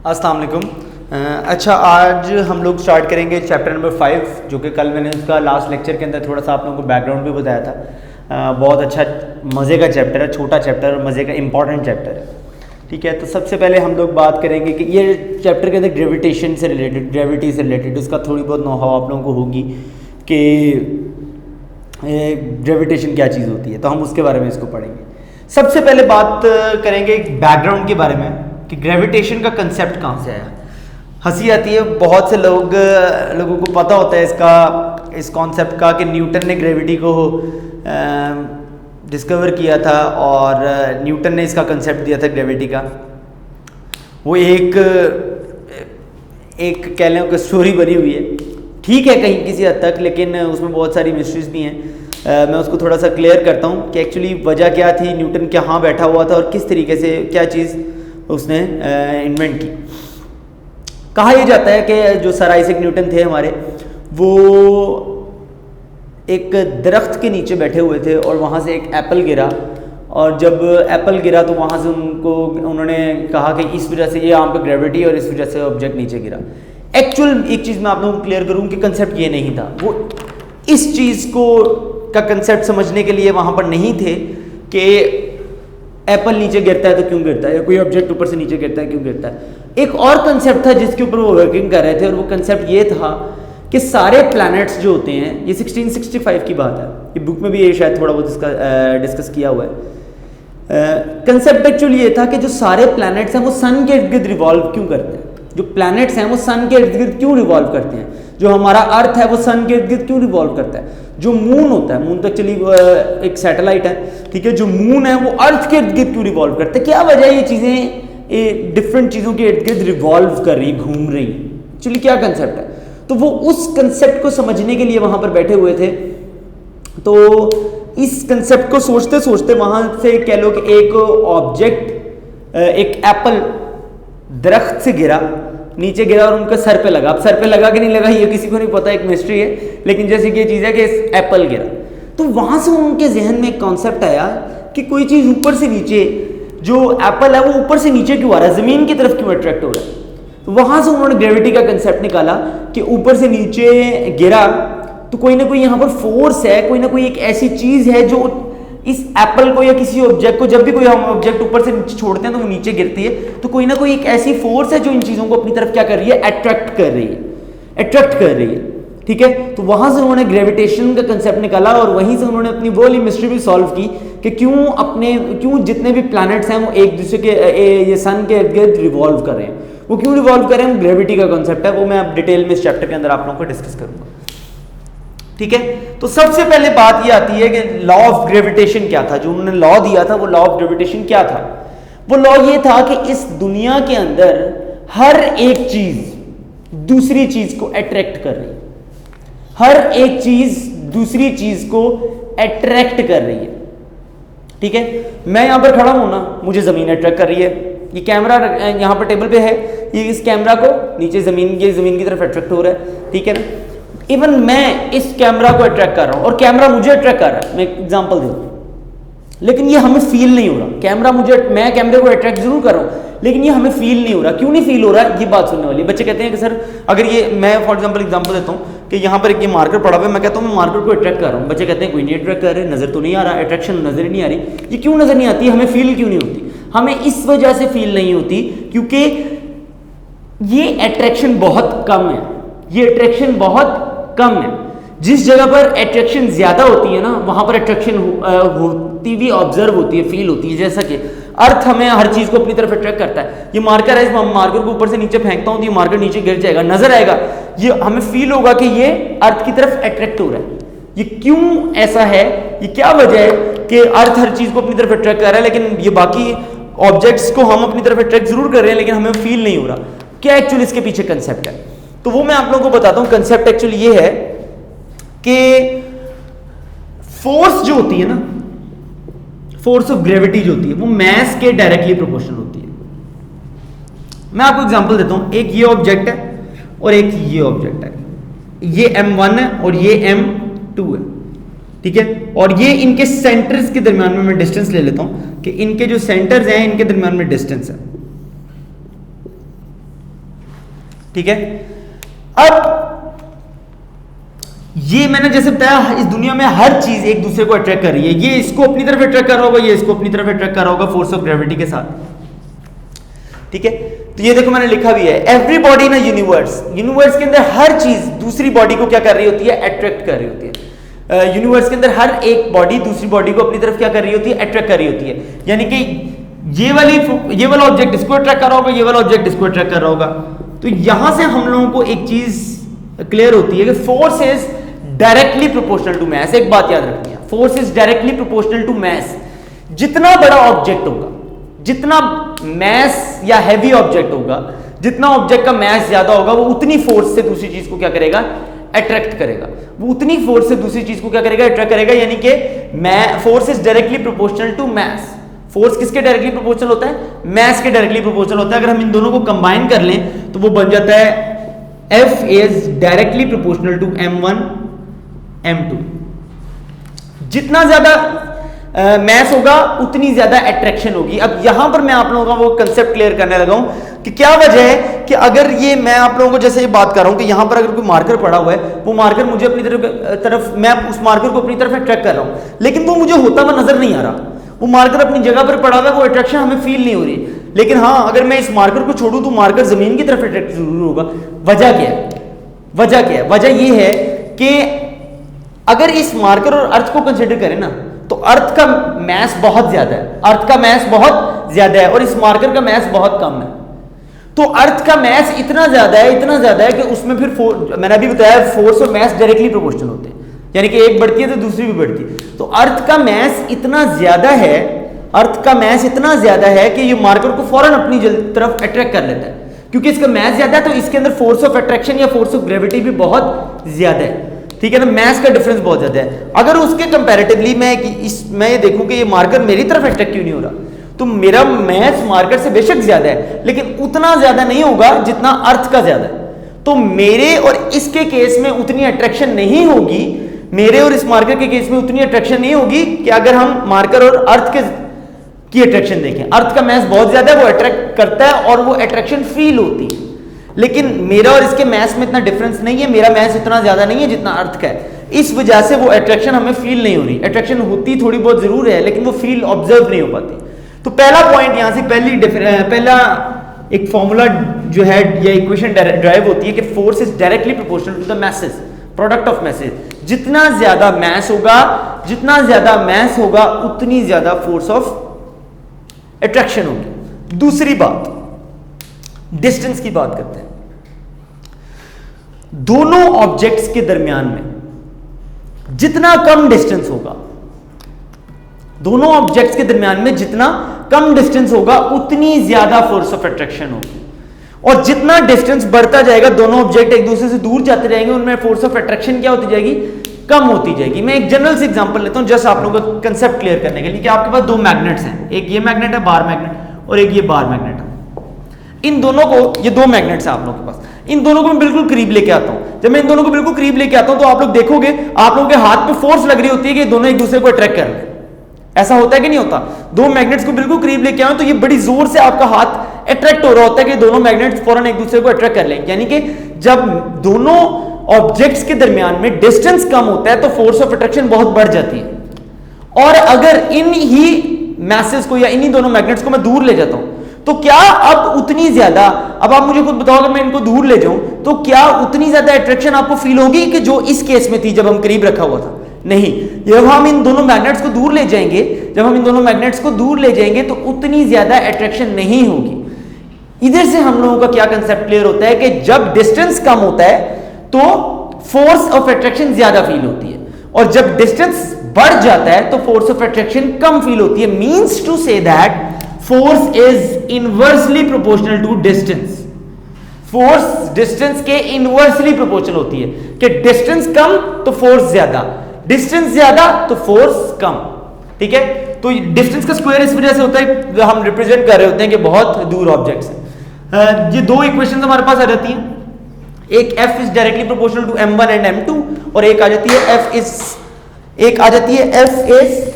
अस्सलाम वालेकुम। अच्छा, आज हम लोग स्टार्ट करेंगे चैप्टर नंबर 5, जो कि कल मैंने उसका लास्ट लेक्चर के अंदर थोड़ा सा आप लोगों को बैकग्राउंड भी बताया था। बहुत अच्छा मज़े का चैप्टर है, छोटा चैप्टर और मज़े का इंपॉर्टेंट चैप्टर है। ठीक है, तो सबसे पहले हम लोग बात करेंगे कि ये चैप्टर के अंदर ग्रेविटेशन से रिलेटेड, ग्रेविटी से रिलेटेड उसका थोड़ी बहुत नो-हाउ आप लोगों को होगी कि ग्रेविटेशन क्या चीज़ होती है, तो हम उसके बारे में इसको पढ़ेंगे। सबसे पहले बात करेंगे एक बैकग्राउंड के बारे में कि ग्रेविटेशन का कंसेप्ट कहाँ से आया। हंसी आती है, बहुत से लोगों को पता होता है इस कॉन्सेप्ट का कि न्यूटन ने ग्रेविटी को डिस्कवर किया था और न्यूटन ने इसका कंसेप्ट दिया था ग्रेविटी का। वो एक कह लें कि स्टोरी बनी हुई है, ठीक है कहीं किसी हद तक, लेकिन उसमें बहुत सारी मिस्ट्रीज भी हैं। मैं उसको थोड़ा सा क्लियर करता हूँ कि एक्चुअली वजह क्या थी, न्यूटन कहाँ बैठा हुआ था और किस तरीके से क्या चीज़ उसने इन्वेंट की। कहा यह जाता है कि जो सर आइजैक न्यूटन थे हमारे, वो एक दरख्त के नीचे बैठे हुए थे और वहाँ से एक एप्पल गिरा, और जब एप्पल गिरा तो वहाँ से उन्होंने कहा कि इस वजह से ये आम पे ग्रेविटी और इस वजह से ऑब्जेक्ट नीचे गिरा। एक्चुअल एक चीज़ मैं आप लोगों को क्लियर करूँ कि कंसेप्ट ये नहीं था। वो इस चीज़ का कंसेप्ट समझने के लिए वहाँ पर नहीं थे कि एप्पल नीचे गिरता है तो क्यों गिरता है, या कोई ऑब्जेक्ट ऊपर से नीचे गिरता है क्यों गिरता है। एक और कंसेप्ट था जिसके ऊपर वो वर्किंग कर रहे थे, और वो कंसेप्ट ये था कि सारे प्लैनेट्स जो होते हैं, ये 1665 की बात है, ये बुक में भी ये शायद थोड़ा बहुत इसका डिस्कस किया हुआ है। कंसेप्ट एक्चुअली ये था कि जो सारे प्लैनेट्स हैं वो सन के इर्द गिर्द रिवॉल्व क्यों करते हैं, जो प्लैनेट्स हैं वो सन के इर्द गिर्द क्यों रिवॉल्व करते हैं, जो हमारा अर्थ है वो सन के इर्द गिर्द क्यों रिवॉल्व करता है, जो मून होता है, मून तो एक्चुअली एक सैटेलाइट है, ठीक है, जो मून है वो अर्थ के इर्द गिर्द क्यों रिवॉल्व करता है, क्या वजह ये चीज़ें डिफरेंट चीज़ों के इर्द गिर्द रिवॉल्व कर रही, घूम रही, एक्चुअली क्या कंसेप्ट है। तो वो उस कंसेप्ट को समझने के लिए वहां पर बैठे हुए थे। तो इस कंसेप्ट को सोचते सोचते वहां से कह लो कि एक ऑब्जेक्ट, एक एप्पल दरख्त से गिरा, नीचे गिरा और उनका सर पे लगा। अब सर पे लगा कि नहीं लगा ये किसी को नहीं पता, एक मिस्ट्री है, लेकिन जैसे कि ये चीज़ है कि एप्पल गिरा, तो वहां से उनके जहन में एक कॉन्सेप्ट आया कि कोई चीज़ ऊपर से नीचे, जो एप्पल है वो ऊपर से नीचे क्यों आ रहा है, ज़मीन की तरफ क्यों अट्रैक्ट हो रहा है। तो वहां से उन्होंने ग्रेविटी का कंसेप्ट निकाला कि ऊपर से नीचे गिरा तो कोई ना कोई यहाँ पर फोर्स है, कोई ना कोई एक ऐसी चीज़ है जो इस एप्पल को या किसी ऑब्जेक्ट को, जब भी कोई हम ऑब्जेक्ट ऊपर से नीचे छोड़ते हैं तो वो नीचे गिरती है, तो कोई ना कोई एक ऐसी फोर्स है जो इन चीज़ों को अपनी तरफ क्या कर रही है, अट्रैक्ट कर रही है। ठीक है, तो वहां से उन्होंने ग्रेविटेशन का कंसेप्ट निकाला और वहीं से उन्होंने अपनी वो वाली मिस्ट्री भी सॉल्व की कि क्यों जितने भी प्लैनेट्स हैं वो एक दूसरे के ये सन के इर्द गिर्द रिवॉल्व कर रहे हैं। वो क्यों रिवॉल्व कर रहे हैं, ग्रेविटी का कॉन्सेप्ट है, वो मैं अब डिटेल में इस चैप्टर के अंदर आप लोगों को डिस्कस करूंगा। ठीक है, तो सबसे पहले बात ये आती है कि लॉ ऑफ ग्रेविटेशन क्या था, जो उन्होंने लॉ दिया था वो लॉ ऑफ ग्रेविटेशन क्या था। वो लॉ ये था कि इस दुनिया के अंदर हर एक चीज दूसरी चीज को अट्रैक्ट कर रही है, हर एक चीज दूसरी चीज को अट्रैक्ट कर रही है। ठीक है, मैं यहां पर खड़ा हूं ना, मुझे जमीन अट्रैक्ट कर रही है, ये कैमरा यहाँ पर टेबल पे है, ये इस कैमरा को नीचे जमीन की तरफ अट्रैक्ट हो रहा है, ठीक है ना। इवन मैं इस कैमरा को अट्रैक्ट कर रहा हूँ और कैमरा मुझे अट्रैक्ट कर रहा है, मैं एग्जांपल दे दूँ, लेकिन ये हमें फील नहीं हो रहा। मैं कैमरे को अट्रैक्ट जरूर कर रहा हूँ, लेकिन ये हमें फील नहीं हो रहा। क्यों नहीं फील हो रहा, ये बात सुनने वाली। बच्चे कहते हैं कि सर अगर ये, मैं फॉर एग्जांपल देता हूँ कि यहाँ पर एक ये मार्कर पड़ा हुआ है, मैं कहता हूँ मैं मार्कर को अट्रैक्ट कर रहा हूँ, बच्चे कहते हैं कोई नहीं अट्रैक्ट कर रहे, नजर तो नहीं आ रहा, अट्रैक्शन नजर ही नहीं आ रही। ये क्यों नजर नहीं आती, हमें फील क्यों नहीं होती, हमें इस वजह से फील नहीं होती क्योंकि ये अट्रैक्शन बहुत कम है, ये अट्रैक्शन बहुत कम है। जिस जगह पर अट्रैक्शन ज्यादा होती है ना, वहां पर अट्रैक्शन होती भी ऑब्जर्व होती है, फील होती है। जैसा कि अर्थ हमें हर चीज को अपनी तरफ अट्रैक्ट करता है। ये मार्कर है, इस मार्कर को ऊपर से नीचे फेंकता हूं तो ये मार्कर नीचे गिर जाएगा, नजर आएगा, ये हमें फील होगा कि ये अर्थ की तरफ अट्रैक्ट हो रहा है। ये क्यों ऐसा है, ये क्या वजह है कि अर्थ हर चीज को अपनी तरफ अट्रैक्ट कर रहा है, लेकिन ये बाकी ऑब्जेक्ट्स को हम अपनी तरफ अट्रैक्ट जरूर कर रहे हैं, लेकिन हमें फील नहीं हो रहा। क्या एक्चुअली इसके पीछे कंसेप्ट है, तो वो मैं आप लोगों को बताता हूं। कंसेप्ट एक्चुअली ये है कि फोर्स जो होती है ना, फोर्स ऑफ ग्रेविटी जो होती है वो मैस के डायरेक्टली प्रोपोर्शनल होती है। मैं आपको एग्जांपल देता हूं, एक ये ऑब्जेक्ट है और एक ये ऑब्जेक्ट है, ये m1 है और ये m2 है, ठीक है, और ये इनके सेंटर्स के दरमियान में मैं डिस्टेंस ले लेता हूं कि इनके जो सेंटर्स हैं इनके दरमियान में डिस्टेंस है। ठीक है। अब ये मैंने जैसे बताया, इस दुनिया में हर चीज एक दूसरे को अट्रैक्ट कर रही है। ये इसको अपनी तरफ अट्रैक्ट कर रहा होगा, ये इसको अपनी तरफ अट्रैक्ट कर रहा होगा फोर्स ऑफ ग्रेविटी के साथ। ठीक है, तो ये देखो मैंने लिखा भी है, every body in a universe, universe के अंदर हर चीज दूसरी बॉडी को क्या कर रही होती है, अट्रैक्ट कर रही होती है। यूनिवर्स के अंदर हर एक बॉडी दूसरी बॉडी को अपनी तरफ क्या कर रही होती है, अट्रैक्ट कर रही होती है। यानी कि ये वाला ऑब्जेक्ट इसको अट्रैक्ट कर रहा होगा, ये वाला ऑब्जेक्ट इसको अट्रैक्ट कर रहा होगा। तो यहां से हम लोगों को एक चीज क्लियर होती है कि force is directly proportional to mass. एक बात याद रखनी है, force is directly proportional to mass. जितना बड़ा ऑब्जेक्ट होगा, जितना मैस या हैवी ऑब्जेक्ट होगा, जितना ऑब्जेक्ट का मैस ज्यादा होगा, वो उतनी फोर्स से दूसरी चीज को क्या करेगा, अट्रैक्ट करेगा। वो उतनी फोर्स से दूसरी चीज को क्या करेगा, अट्रैक्ट करेगा। यानी कि force is directly proportional to mass. Force किसके डायरेक्टली प्रोपोर्शनल होता है, मैस के डायरेक्टली प्रोपोर्शनल होता है। अगर हम इन दोनों को कंबाइन कर लें तो वो बन जाता है F is directly proportional to m1 m2। जितना ज्यादा मैस होगा उतनी ज्यादा अट्रैक्शन होगी। अब यहां पर मैं आप लोगों का वो कंसेप्ट क्लियर करने लगा हूं कि क्या वजह है कि अगर ये मैं आप लोगों को जैसे ये बात कर रहा हूं कि यहां पर अगर कोई मार्कर पड़ा हुआ है, वो मार्कर मुझे अपनी तरफ मैं उस मार्कर को अपनी तरफ अट्रैक्ट कर रहा हूं, लेकिन वो मुझे होता हुआ नजर नहीं आ रहा। वो मार्कर अपनी जगह पर पड़ा हुआ है, वो अट्रैक्शन हमें फील नहीं हो रही। लेकिन हाँ, अगर मैं इस मार्कर को छोड़ूं तो मार्कर जमीन की तरफ अट्रैक्ट जरूर होगा। वजह क्या है, वजह क्या है? वजह ये है कि अगर इस मार्कर और अर्थ को कंसिडर करें ना, तो अर्थ का मैस बहुत ज्यादा है, अर्थ का मैस बहुत ज्यादा है और इस मार्कर का मैस बहुत कम है। तो अर्थ का मैस इतना ज्यादा है, इतना ज्यादा है कि उसमें फिर मैंने अभी बताया फोर्स और मैस डायरेक्टली प्रोपोर्शनल होते हैं। यानी कि एक बढ़ती है तो दूसरी भी बढ़ती है। तो अर्थ का मैस इतना ज्यादा है, अर्थ का मैस इतना ज्यादा है कि ये मार्कर को फौरन अपनी तरफ अट्रैक्ट कर लेता है। क्योंकि इसका मैस ज्यादा है तो इसके अंदर फोर्स ऑफ अट्रैक्शन या फोर्स ऑफ ग्रेविटी भी बहुत ज्यादा है। ठीक है ना, मैस का डिफरेंस बहुत ज्यादा है। अगर उसके कंपैरेटिवली मैं ये देखूं कि ये मार्कर मेरी तरफ अट्रैक्ट क्यों नहीं हो रहा, तो मेरा मैस मार्कर से बेशक ज्यादा है लेकिन उतना ज्यादा नहीं होगा जितना अर्थ का ज्यादा है। तो मेरे और इसके केस में उतनी अट्रैक्शन नहीं होगी, मेरे और इस मार्कर के केस में उतनी अट्रैक्शन नहीं होगी कि अगर हम मार्कर और अर्थ की अट्रैक्शन देखें। अर्थ का मैस बहुत ज्यादा है, वो अट्रैक्ट करता है और वो अट्रैक्शन फील होती है। लेकिन मेरा और इसके मैस में इतना डिफरेंस नहीं है, मेरा मैस इतना ज्यादा नहीं है जितना अर्थ का है। इस वजह से वो अट्रैक्शन हमें फील नहीं हो रही। अट्रैक्शन होती थोड़ी बहुत जरूर है लेकिन वो फील ऑब्जर्व नहीं हो पाती। तो पहला पॉइंट यहां से पहला एक फॉर्मूला जो है या इक्वेशन ड्राइव होती है कि force is directly proportional to the masses, product of masses. जितना ज्यादा मैस होगा, जितना ज्यादा मैस होगा उतनी ज्यादा फोर्स ऑफ अट्रैक्शन होगी। दूसरी बात, डिस्टेंस की बात करते हैं। दोनों ऑब्जेक्ट्स के दरमियान में जितना कम डिस्टेंस होगा, दोनों ऑब्जेक्ट्स के दरमियान में जितना कम डिस्टेंस होगा उतनी ज्यादा फोर्स ऑफ अट्रैक्शन होगी। और जितना डिस्टेंस बढ़ता जाएगा, दोनों ऑब्जेक्ट एक दूसरे से दूर जाते जाएंगे, उनमें फोर्स ऑफ अट्रैक्शन क्या होती जाएगी, कम होती जाएगी। मैं एक जनरल से एग्जांपल लेता हूं जस्ट आप लोगों का कंसेप्ट क्लियर करने के लिए कि आपके पास दो मैग्नेट्स हैं, एक ये मैग्नेट है बार मैग्नेट और एक ये बार मैग्नेट है। इन दोनों को, ये दो मैग्नेट्स हैं आप लोगों के पास, इन दोनों को मैं बिल्कुल करीब लेके आता हूं। जब मैं इन दोनों को बिल्कुल करीब लेके आता हूं तो आप लोग देखोगे आप लोगों के हाथ पे फोर्स लग रही होती है कि दोनों एक दूसरे को अट्रैक्ट कर रहे हैं। ऐसा होता है कि नहीं होता? दो मैग्नेट्स को बिल्कुल करीब लेके आओ तो ये बड़ी जोर से आपका हाथ अट्रैक्ट हो रहा होता है कि दोनों मैग्नेट्स फौरन एक दूसरे को अट्रैक्ट कर लें। यानी कि जब दोनों ऑब्जेक्ट्स के दरमियान में डिस्टेंस कम होता है तो फोर्स ऑफ अट्रैक्शन बहुत बढ़ जाती है। और अगर इन ही मैसेज को या इन्हीं दोनों मैग्नेट्स को मैं दूर ले जाता हूं तो क्या अब उतनी ज्यादा, अब आप मुझे खुद बताओ अगर मैं इनको दूर ले जाऊं तो क्या उतनी ज्यादा अट्रैक्शन आपको फील होगी कि जो इस केस में थी जब हम करीब रखा हुआ था? नहीं। जब हम इन दोनों मैग्नेट्स को दूर ले जाएंगे, जब हम इन दोनों मैग्नेट्स को दूर ले जाएंगे तो उतनी ज्यादा अट्रैक्शन नहीं होगी। इधर से हम लोगों का क्या कंसेप्ट क्लियर होता है कि जब डिस्टेंस कम होता है तो फोर्स ऑफ अट्रैक्शन ज्यादा फील होती है और जब डिस्टेंस बढ़ जाता है तो फोर्स ऑफ अट्रैक्शन कम फील होती है। Means to say that force is inversely proportional to distance. Force distance के इनवर्सली प्रोपोर्शनल होती है कि डिस्टेंस कम तो फोर्स ज्यादा, डिस्टेंस ज्यादा तो फोर्स कम। ठीक है, तो डिस्टेंस का स्क्वायर इस वजह से होता है, हम रिप्रेजेंट कर रहे होते हैं कि बहुत दूर ऑब्जेक्ट्स हैं। ये दो इक्वेशंस हमारे पास आ जाती हैं, एक F is directly proportional to m1 and m2 और एक आ जाती है F is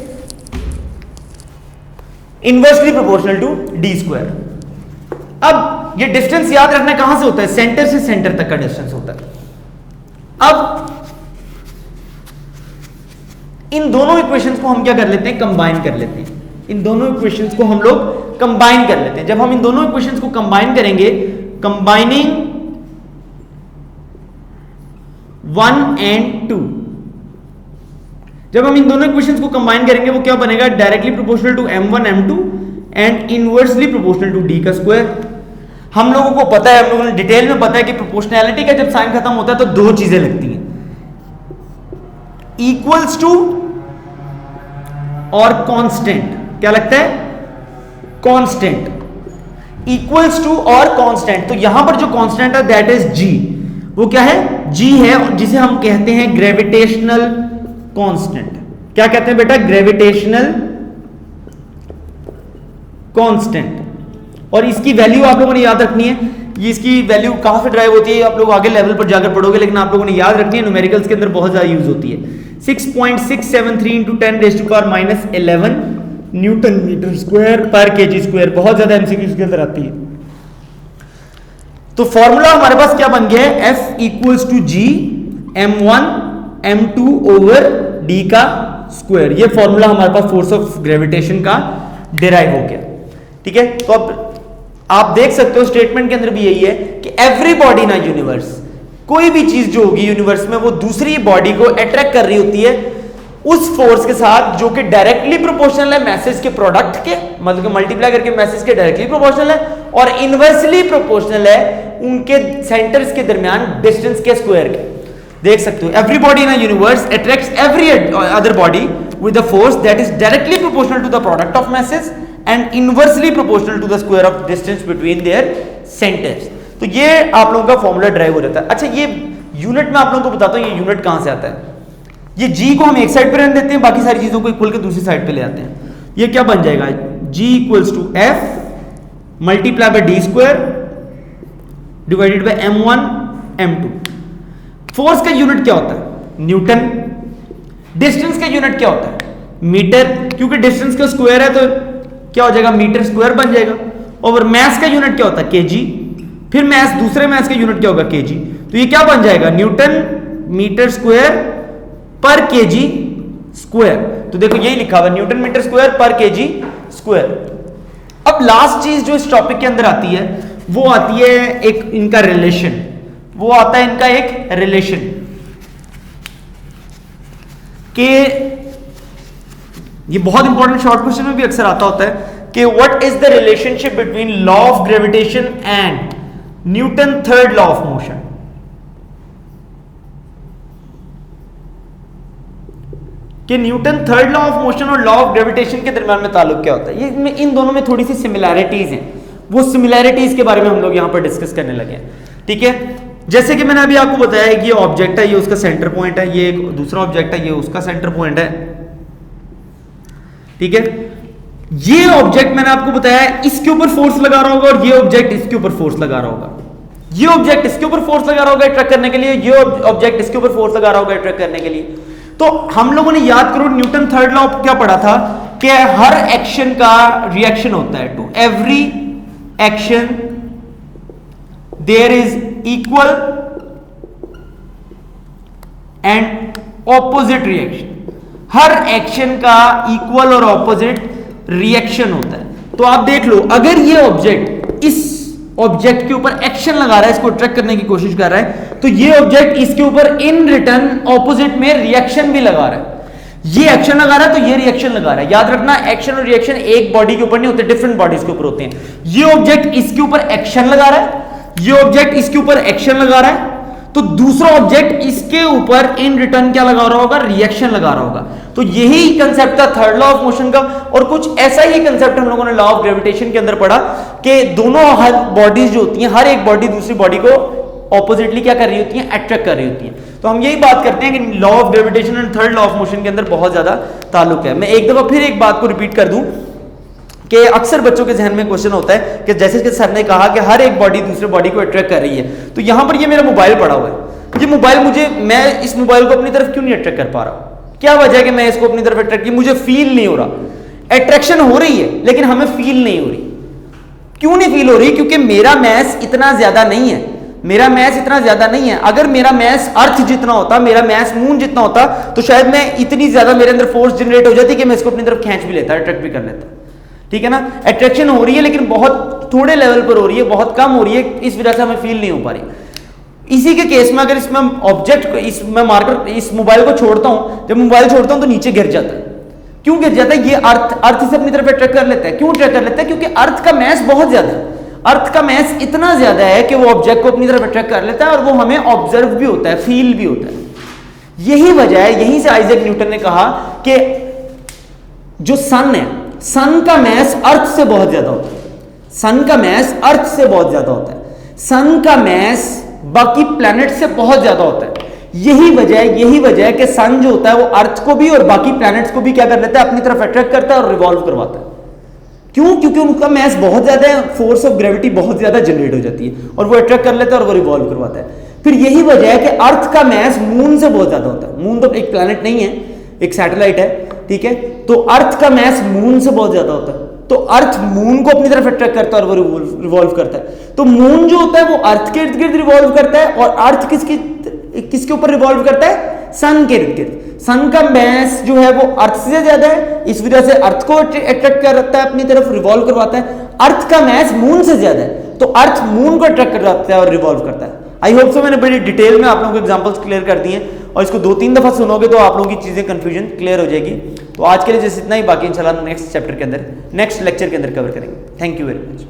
inversely proportional to d square. अब ये डिस्टेंस याद रखना कहां से होता है, सेंटर से सेंटर तक का डिस्टेंस होता है। अब इन दोनों इक्वेशंस को हम क्या कर लेते हैं, कंबाइन कर लेते हैं। इन दोनों इक्वेशंस को हम लोग कंबाइन कर लेते हैं। जब हम इन दोनों इक्वेशंस को कंबाइन करेंगे, कंबाइनिंग 1 and 2, जब हम इन दोनों इक्वेशंस को कंबाइन करेंगे वो क्या बनेगा, directly proportional to m1 m2 and inversely proportional to d का स्क्वायर। हम लोगों को पता है, हम लोगों ने डिटेल में पता है कि प्रोपोर्शनैलिटी का जब साइन खत्म होता है तो दो चीजें लगती हैं, इक्वल्स टू और कांस्टेंट। क्या लगता है, कांस्टेंट, इक्वल्स टू और कांस्टेंट। तो यहां पर जो कांस्टेंट है दैट इज g, वो क्या है, g है, जिसे हम कहते हैं ग्रेविटेशनल कांस्टेंट। क्या कहते हैं बेटा, ग्रेविटेशनल कांस्टेंट। और इसकी वैल्यू आप लोगों ने याद रखनी है, ये इसकी वैल्यू कहां से ड्राइव होती है आप लोग आगे लेवल पर जाकर पढ़ोगे, लेकिन आप लोगों ने याद रखनी है, न्यूमेरिकल्स के अंदर बहुत ज्यादा यूज होती है। 6.673 into 10 raised to power minus 11 newton metre square पर केजी स्क्वायर, बहुत ज्यादा एमसीक्यूज के अंदर आती है। तो फॉर्मूला हमारे पास क्या बन गया है, F equals to G m1 m2 over d का स्क्वायर। ये फॉर्मूला हमारे पास फोर्स ऑफ ग्रेविटेशन का डिराइव हो गया। ठीक है, तो अब आप देख सकते हो स्टेटमेंट के अंदर भी यही है कि एवरी बॉडी इन यूनिवर्स, कोई भी चीज जो होगी यूनिवर्स में वो दूसरी बॉडी को अट्रैक्ट कर रही होती है उस फोर्स के साथ जो कि डायरेक्टली प्रोपोर्शनल है मैसेज के प्रोडक्ट के, मतलब कि मल्टीप्लाई करके मैसेज के डायरेक्टली प्रोपोर्शनल है, और इनवर्सली प्रोपोर्शनल है उनके सेंटर्स के दरमियान डिस्टेंस के स्क्वायर के। देख सकते हो, every body in universe attracts every other body with a force that is directly proportional to the product of masses and inversely proportional to the square of distance between their centres. तो ये आप लोगों का formula drive हो जाता है। अच्छा, ये यूनिट में आप लोगों को बताता हूं, ये यूनिट कहां से आता है। ये g को हम एक साइड पे रहने देते हैं, बाकी सारी चीजों को इक्वल के दूसरी साइड पे ले आते हैं। ये क्या बन जाएगा, g equals to f multiply by d square divided by m1 m2। फोर्स का यूनिट क्या होता है, न्यूटन। डिस्टेंस का यूनिट क्या होता है, मीटर, क्योंकि डिस्टेंस का स्क्वायर है तो क्या हो जाएगा, मीटर स्क्वायर बन जाएगा। और मैस का यूनिट क्या होता है, केजी। फिर मैस, दूसरे मैस का यूनिट क्या होगा, केजी। तो ये क्या बन जाएगा, न्यूटन मीटर स्क्वायर पर केजी स्क्वायर। तो देखो यही लिखा हुआ, न्यूटन मीटर स्क्वायर पर केजी स्क्वायर। अब लास्ट चीज जो इस टॉपिक के अंदर आती है वो आती है एक इनका रिलेशन, वो आता है इनका एक रिलेशन के, ये बहुत इंपॉर्टेंट शॉर्ट क्वेश्चन में भी अक्सर आता होता है कि what is the relationship between law of gravitation and Newton third law of motion. कि Newton third law of motion और लॉ ऑफ ग्रेविटेशन के दरमियान में ताल्लुक क्या होता है। ये इन दोनों में थोड़ी सी सिमिलैरिटीज हैं, वो सिमिलैरिटीज के बारे में हम लोग यहां पर डिस्कस करने लगे हैं। ठीक है, जैसे कि मैंने अभी आपको बताया कि ये ऑब्जेक्ट है, ये उसका सेंटर पॉइंट है, ये एक दूसरा ऑब्जेक्ट है, ये उसका सेंटर पॉइंट है। ठीक है, ये ऑब्जेक्ट मैंने आपको बताया इसके ऊपर फोर्स लगा रहा होगा और ये ऑब्जेक्ट इसके ऊपर फोर्स लगा रहा होगा। ये ऑब्जेक्ट इसके ऊपर फोर्स लगा रहा होगा अट्रैक्ट करने के लिए, ये ऑब्जेक्ट इसके ऊपर फोर्स लगा रहा होगा अट्रैक्ट करने के लिए। तो हम लोगों ने याद करो न्यूटन थर्ड लॉ क्या पढ़ा था कि हर एक्शन का रिएक्शन होता है, to every action there is equal and opposite reaction. हर एक्शन का इक्वल और ऑपोजिट रिएक्शन होता है। तो आप देख लो, अगर ये ऑब्जेक्ट इस ऑब्जेक्ट के ऊपर एक्शन लगा रहा है, इसको अट्रैक्ट करने की कोशिश कर रहा है, तो ये ऑब्जेक्ट इसके ऊपर इन रिटर्न ऑपोजिट में रिएक्शन भी लगा रहा है। ये एक्शन लगा रहा है तो ये रिएक्शन लगा रहा है। याद रखना, एक्शन और रिएक्शन एक बॉडी के ऊपर नहीं होते, डिफरेंट बॉडीज के ऊपर होते हैं। ये ऑब्जेक्ट इसके ऊपर एक्शन लगा रहा है, ये ऑब्जेक्ट इसके ऊपर एक्शन लगा रहा है, तो दूसरा ऑब्जेक्ट इसके ऊपर इन रिटर्न क्या लगा रहा होगा, रिएक्शन लगा रहा होगा। तो यही कंसेप्ट था थर्ड लॉ ऑफ मोशन का। और कुछ ऐसा ही कंसेप्ट हम लोगों ने लॉ ऑफ ग्रेविटेशन के अंदर पढ़ा कि दोनों हर बॉडीज जो होती हैं, हर एक बॉडी दूसरी बॉडी को ऑपोजिटली क्या कर रही होती है, अट्रैक्ट कर रही होती है। तो हम यही बात करते हैं कि law of gravitation and third law of motion के अंदर बहुत ज्यादा ताल्लुक है। मैं एक दफा फिर एक बात को रिपीट कर दूं कि अक्सर बच्चों के जहन में क्वेश्चन होता है कि जैसे कि सर ने कहा कि हर एक बॉडी दूसरे बॉडी को अट्रैक्ट कर रही है, तो यहां पर ये मेरा मोबाइल पड़ा हुआ है, ये मोबाइल मैं इस मोबाइल को अपनी तरफ क्यों नहीं अट्रैक्ट कर पा रहा हूं? क्या वजह है कि मैं इसको अपनी तरफ अट्रैक्ट की, मुझे फील नहीं हो रहा। अट्रैक्शन हो रही है लेकिन हमें फील नहीं हो रही। क्यों नहीं फील हो रही? क्योंकि मेरा मैस इतना ज्यादा नहीं है, मेरा मैस इतना ज्यादा नहीं है। अगर मेरा मैस अर्थ जितना होता, मेरा मैस मून जितना होता, तो शायद मैं इतनी ज्यादा मेरे अंदर फोर्स जनरेट हो जाती कि मैं इसको अपनी तरफ खींच भी लेता, अट्रैक्ट भी कर लेता। ठीक है ना? अट्रैक्शन हो रही है लेकिन बहुत थोड़े लेवल पर हो रही है, बहुत कम हो रही है, इस वजह से हमें फील नहीं हो पा रही। इसी के केस में अगर इसमें ऑब्जेक्ट इसमें मार्कर इस मोबाइल को छोड़ता हूं, जब मोबाइल छोड़ता हूं तो नीचे गिर जाता है। क्यों गिर जाता है? ये अर्थ से अपनी तरफ अट्रैक्ट कर लेता है। क्यों अट्रैक्ट कर लेता है? क्योंकि अर्थ का मैस बहुत ज्यादा है। अर्थ का मैस इतना ज्यादा है कि वो ऑब्जेक्ट को अपनी तरफ अट्रैक्ट कर लेता है और वो हमें ऑब्जर्व भी होता है, फील भी होता है। यही वजह है, यहीं से आइजैक न्यूटन ने कहा कि जो सन है, सन का मैस अर्थ से बहुत ज्यादा होता है। सन का मैस अर्थ से बहुत ज्यादा होता है। सन का मैस बाकी प्लैनेट से बहुत ज्यादा होता है। यही वजह है कि सन जो होता है वो अर्थ को भी और बाकी प्लैनेट्स को भी क्या कर लेता है? अपनी तरफ अट्रैक्ट करता है और रिवॉल्व करवाता है। क्यों? क्योंकि उनका मैस बहुत ज्यादा है, फोर्स ऑफ ग्रेविटी बहुत ज्यादा जनरेट हो जाती है और वो अट्रैक्ट कर लेता है और वो रिवॉल्व करवाता है। फिर यही वजह है कि अर्थ का मैस मून से बहुत ज्यादा होता है। मून तो एक प्लैनेट नहीं है, एक सैटेलाइट है, ठीक है? तो अर्थ का मैस मून से बहुत ज्यादा होता है, तो अर्थ मून को अपनी तरफ अट्रैक्ट करता है और वो रिवॉल्व करता है। तो मून जो होता है वो अर्थ के इर्द गिर्द रिवॉल्व करता है और अर्थ किसके ऊपर रिवॉल्व करता है? सन के इर्द गिर्द। सन का मैस जो है वो अर्थ से ज्यादा है, इस वजह से अर्थ को अट्रैक्ट करता है अपनी तरफ, रिवॉल्व करवाता है। अर्थ का मैस मून से ज्यादा है, तो अर्थ मून को अट्रैक्ट करवाता है और रिवॉल्व करता है। आई होप सो मैंने बड़ी डिटेल में आप लोगों को एग्जांपल्स क्लियर कर दिए और इसको 2-3 दफा सुनोगे तो आप लोगों की चीजें कंफ्यूजन क्लियर हो जाएगी। तो आज के लिए जैसे इतना ही, बाकी इंशाल्लाह नेक्स्ट चैप्टर के अंदर, नेक्स्ट लेक्चर के अंदर कवर करेंगे। Thank you very much.